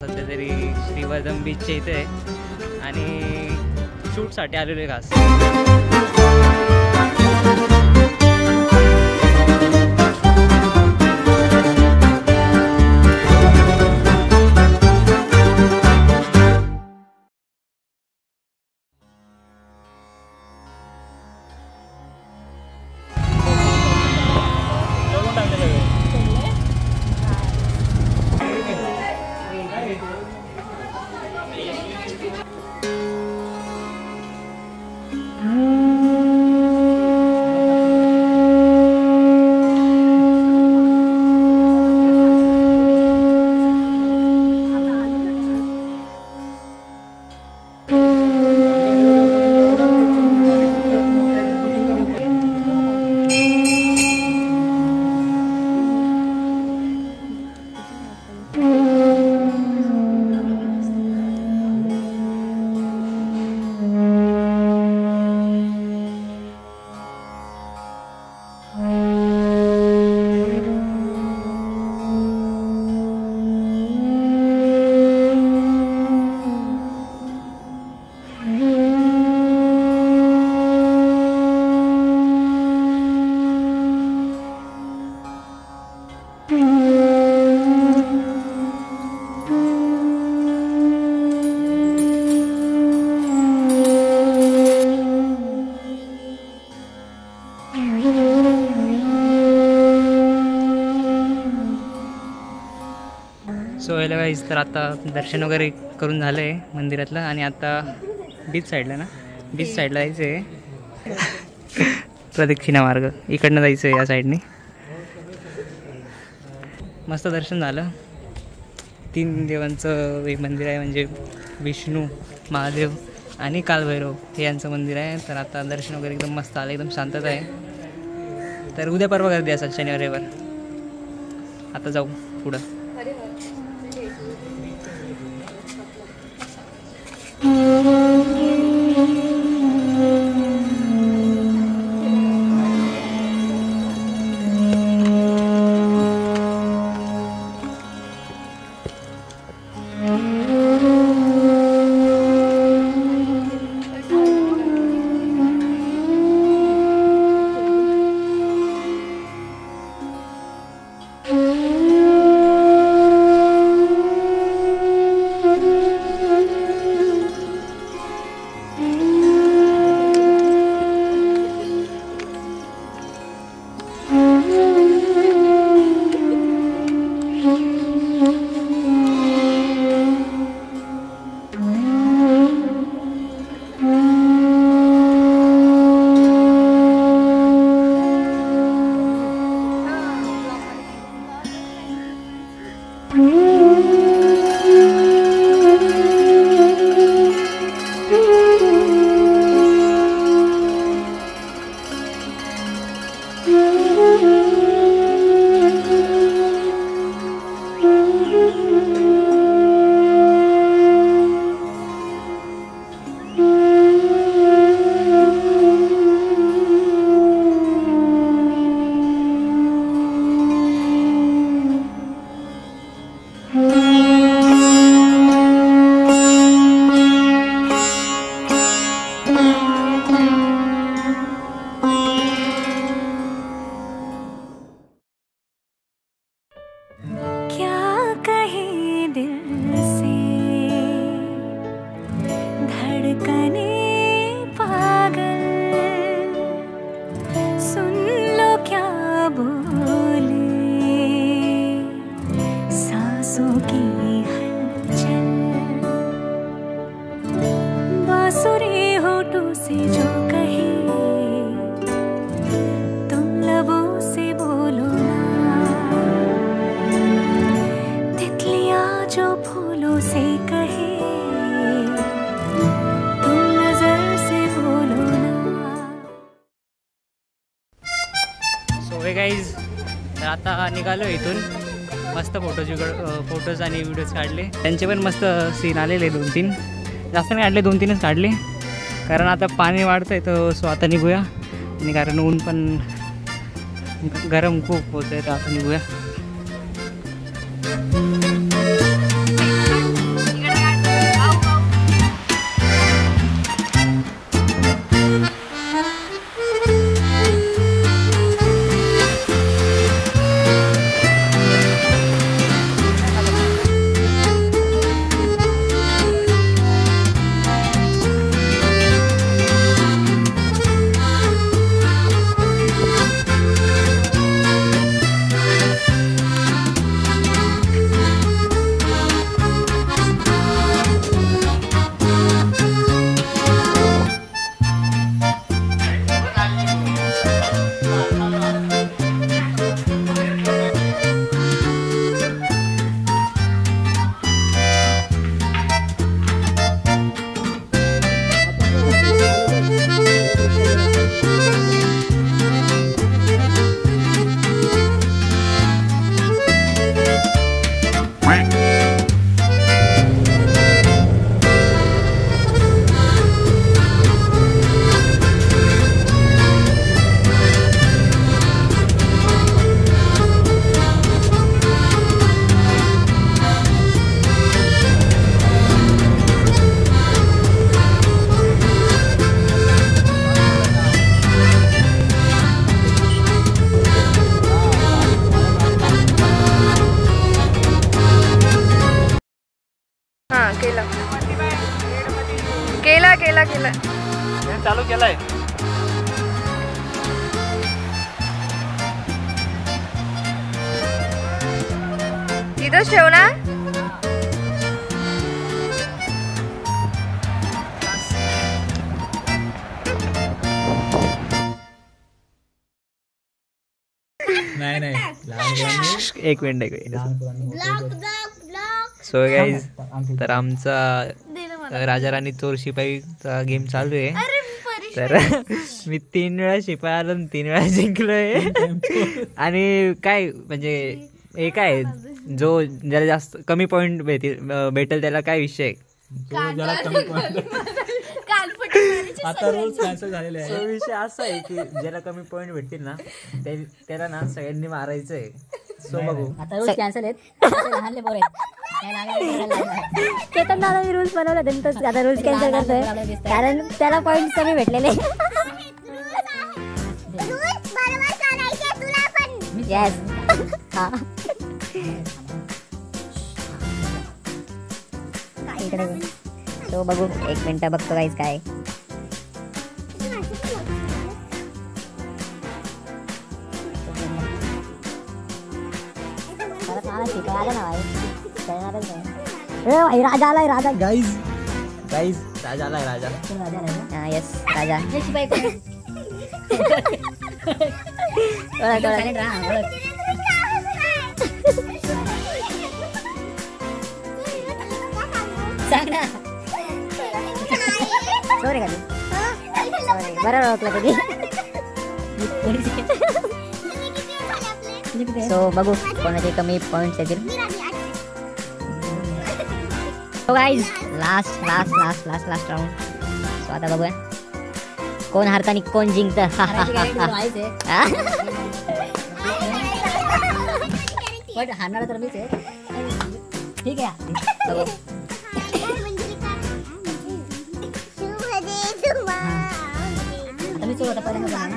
सध्या तरी श्रीवर्धन बीचच्या इथे आहे आणि शूटसाठी आलेलो आहे खास. सो हेलो गाईज, तर आता दर्शन वगैरे करून झालं आहे मंदिरातलं आणि आता बीच साईडला जायचं आहे. प्रदक्षिणा मार्ग इकडनं जायचं आहे या साईडने. मस्त दर्शन झालं. 3 देवांचं हे मंदिर आहे, म्हणजे विष्णू, महादेव आणि कालभैरव हे यांचं मंदिर आहे. तर आता दर्शन वगैरे एकदम मस्त आलं, एकदम शांतता आहे. तर उद्या परवा गर्दी असेल शनिवार रविवार. आता जाऊ पुढं. गाईज, तर आता निघालो इथून. मस्त फोटोज आणि व्हिडिओज काढले. त्यांचे पण मस्त सीन आलेले 2-3. जास्त नाही काढले, 2-3च काढले. कारण आता पाणी वाढतं आहे तर सो आता निघूया. आणि कारण ऊन पण गरम खूप होतं आहे तर आता निघूया. हा केला केला केला केला चालू केलाय. इथंच ठेव ना. नाही एक मिनिट. सो गाईज तर आमचा राजा राणी चोर शिपाईचा गेम चालू आहे. तर मी 3 वेळा शिपाई आलो 3 वेळा जिंकलोय. आणि काय म्हणजे हे काय जो ज्याला जास्त कमी पॉईंट भेटेल त्याला काय विषय. आता रोज कॅन्सल झालेला आहे. विषय असा आहे की ज्याला कमी पॉईंट भेटतील ना त्याला ना सगळ्यांनी मारायचं आहे. सो बघू आता रूल्स कॅन्सल आहेत. लहानले पोर आहेत. चेतन दादा मी रूल्स बनवले त्यांचं आता रूल्स कॅन्सल करतोय कारण त्याला पॉईंट कमी भेटलेले. येस हा इकडे तो बघू 1 मिनिट बघतो काहीच काय. राजा आलाय राजा. गाईज राजा आलाय राजा. येस राजा. सांग ना. सॉरी का बरं ओळखलं कधी. सो बघू कोणाचे कमी पॉइंट्स येतील. So guys last round. So आता बघूया कोण हारतं आणि कोण जिंकतं. पण हारणार तर मीच आहे. ठीक आहे आता मी चोर पर्यंत जाणार ना.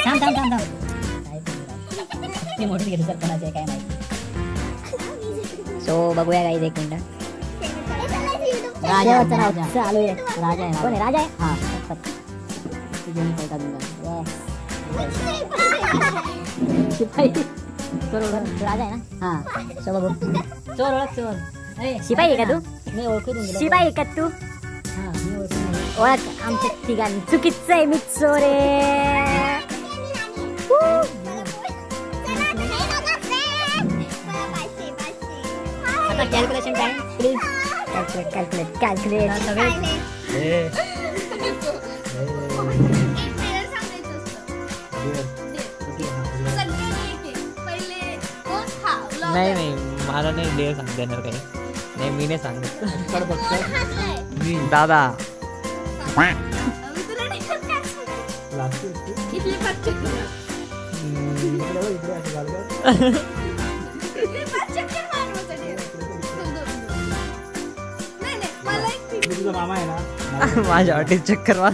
थांब मी मोठी घेतो सर कोणाचे आहे काय माहिती. सो बघूया गाईज 1 मिनिट. राजा चालू आहे. राजा आहे. कोण आहे राजा आहे. हा शिपाई चोर राजा आहे ना. हा सो बघू चोर ओळख चोर शिपाई आहे का तू. मी ओळखून शिपाई आहे का तू. हा मी ओळख आमच्या ठिकाणी चुकीचं आहे. मी चोर आहे. आता कॅल्क्युलेशन काय प्लीज. कॅल्क्युलेट सगळे नाही मला नाही डे सांगता येणार काही. नाही मी नाही सांगत. दादा मामा आहे ना माझ्या वाटेत चक्कर मार.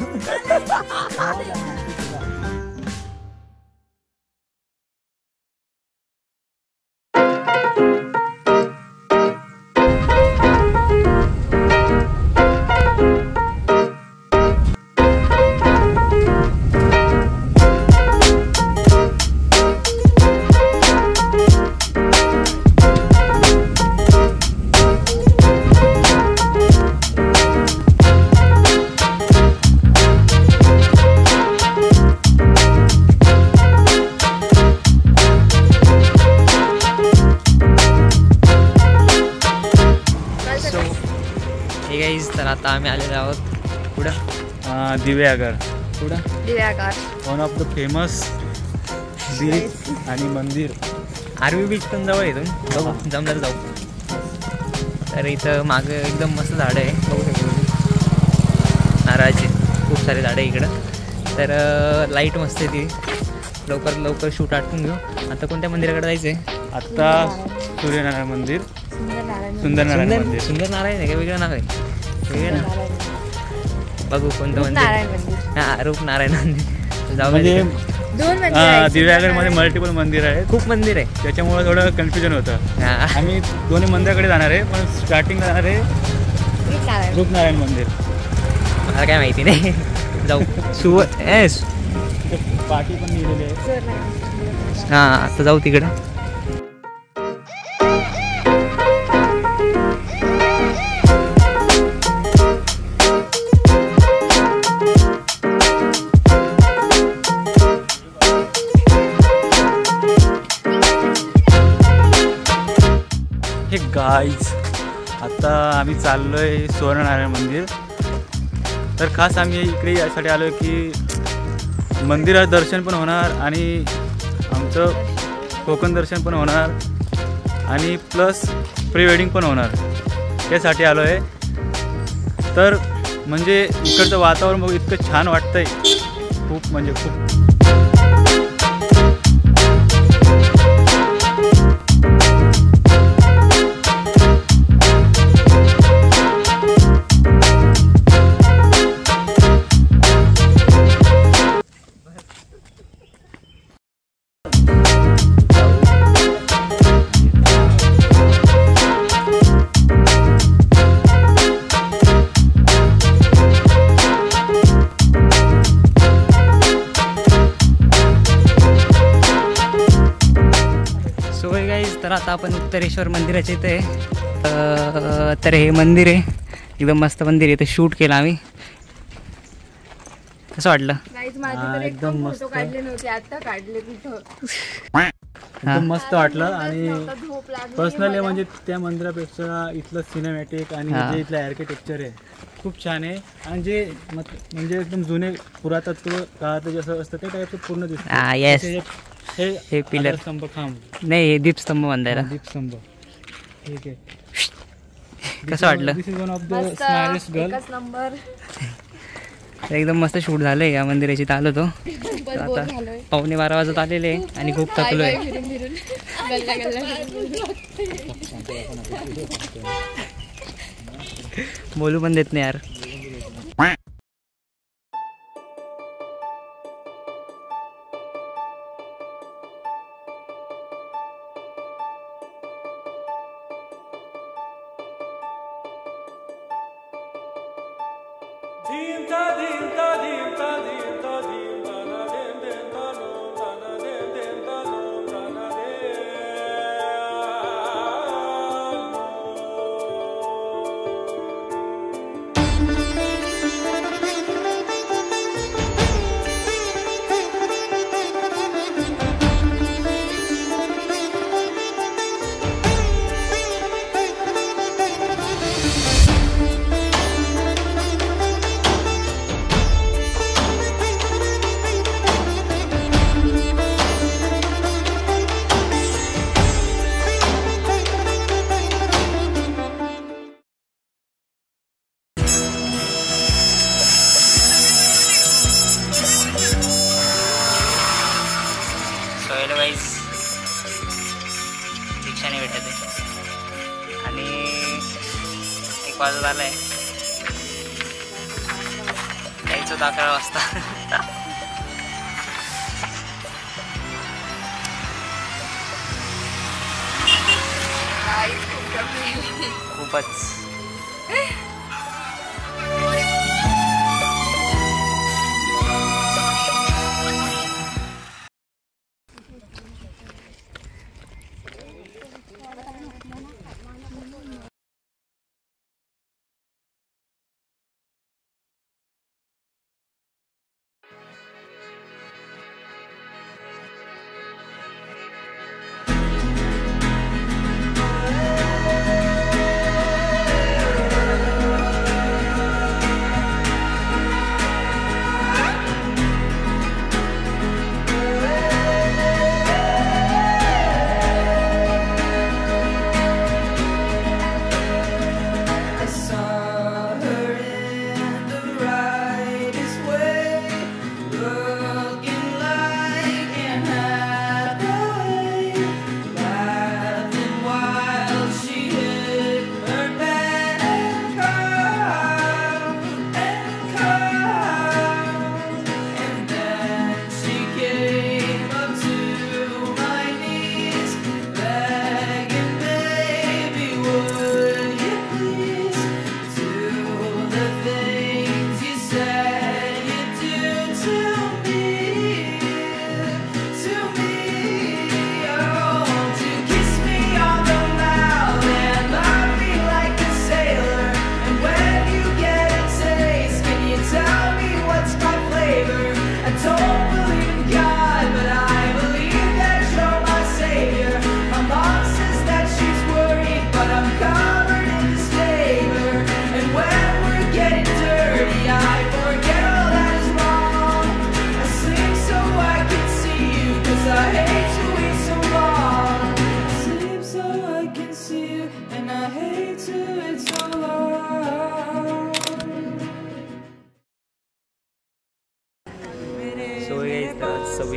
तर आता आम्ही आलेलो आहोत कुठं दिव्यागर. कुठं Diveagar one of the famous beach आणि मंदिर. आर्वी बीच पण जवळ आहे. इथून बघू जमलं जाऊ. तर इथं मागं एकदम मस्त झाडं आहे बघू शकतो. नारळाची खूप सारे झाडं आहे इकडं. तर लाईट मस्त आहे ती. लवकर शूट आटपून घेऊ. आता कोणत्या मंदिराकडे जायचं आहे. आत्ता सूर्यनारायण मंदिर. सुंदर नारायण मंदिर. सुंदर नारायण आहे का वेगळं नाव आहे. वेगळं ना बघू कोणतं मंदिर. हां रूपनारायण मंदिर जाऊ. म्हणजे दोन मंदिर हा आहेत. दिव्यागडमध्ये मल्टिपल मंदिर आहेत, खूप मंदिर आहे. त्याच्यामुळे थोडं कन्फ्युजन होतं. हा. आम्ही दोन्ही मंदिराकडे जाणार आहे, पण स्टार्टिंगला जाणार आहे रूपनारायण. रूपनारायण मंदिर. मला काय माहिती नाही. जाऊ. पाठी पण लिहिलेली आहे. सुवर्णा. हा आता जाऊ तिकडं. हे गाईज आता आम्ही चाललोय सुवर्णनारायण मंदिर. तर खास आम्ही इकडे यासाठी आलो की मंदिरात दर्शन पण होणार आणि आमचं कोकण दर्शन पण होणार आणि प्लस प्री वेडिंग पण होणार, त्यासाठी आलो आहे. तर म्हणजे इकडचं वातावरण बघू इतकं छान वाटतंय, खूप म्हणजे खूप. तर आता आपण उत्तरेश्वर मंदिराच्या इथे आहे. तर हे मंदिर आहे, एकदम मस्त मंदिर आहे. इथे शूट केलं आम्ही. कसं वाटलं? गाईज माझे तर एकदम एकदम मस्त. फोटो काढले नव्हते, आता काढले तिथं. एकदम मस्त वाटलं. आणि झोप लागली पर्सनली मला. म्हणजे त्या मंदिरापेक्षा इथलं सिनेमॅटिक आणि हा. जे इथलं आर्किटेक्चर आहे खूप छान आहे. आणि जे म्हणजे एकदम जुने पुरातत्व काळात जसं असतं ते टाईपचं पूर्ण दिसतं. हा, yes. हे पिलर स्तंभ खांब नाही, हे दीपस्तंभ बांधायला. दीपस्तंभ. ठीक आहे. कसं वाटलं? दिस इज वन ऑफ द मस्त, स्माइलेस्ट गर्ल. एकच नंबर. एकदम मस्त शूट झालंय या मंदिराची. इथं आलो तो खूपच बोर झालोय. 11:15 वाजत आलेले आहे आणि खूप थकलोय. पाय फिरून फिरून गल्ला गल्ला बोलू पण देत नाही यार. रिक्षा नाही भेटत आहे आणि 1 वाजत आलाय. यायचं 11 वाजता. खूपच.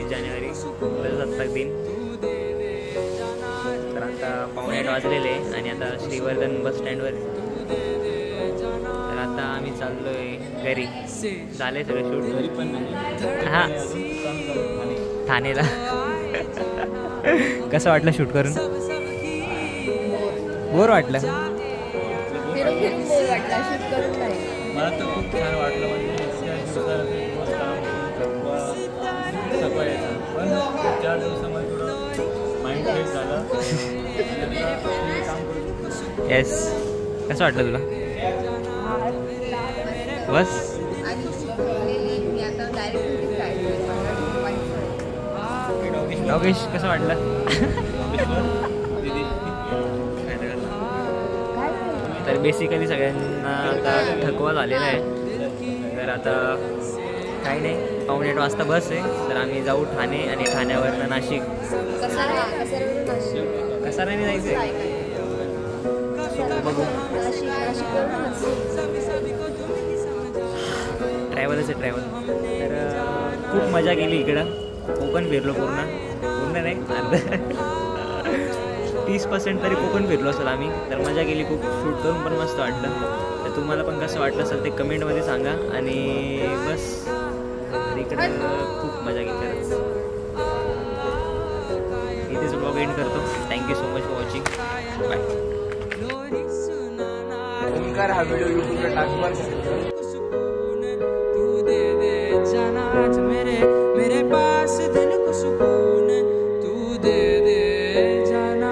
जानेवारी 2017 तर आता 7:45 वाजलेले आणि आता श्रीवर्धन बस स्टँडवर तर आता आम्ही चाललोय घरी. झाले सगळे शूट घरी पण हां ठाणेला. कसं वाटलं शूट करून? बोर वाटलं? फिरून फिरून बोर वाटला शूट करून नाही. मला तर खूप छान वाटलं म्हणजे थकवा यायचा पण 4 दिवसामध्ये थोडं माइंड फ्रेश झालं. येस. कसं वाटलं तुला? बस आणि मी आता डायरेक्ट योगेश कसं वाटलं? तर बेसिकली सगळ्यांना आता थकवा झालेला आहे. तर आता काही नाही 7:45 वाजता बस आहे तर आम्ही जाऊ ठाणे आणि ठाण्यावरनं नाशिक. कसाराने जायचं आहे बघू. ट्रॅव्हलच आहे ट्रॅव्हल. तर खूप मजा केली इकडं. कोकण फिरलो पूर्ण नाही अर्धा 30% तरी कोकण फिरलो असेल आम्ही. तर मजा केली खूप. शूट करून पण मस्त वाटलं. तर तुम्हाला पण कसं वाटलं असेल ते कमेंटमध्ये सांगा. आणि बस इकडं खूप मजा केली खरंच. इथेच ब्लॉग एंड करतो. Thank you so much for watching. Bye. हा व्हिडिओ यूट्यूबला टाक. मेरे पास दिल को सुकून तू दे दे जाना.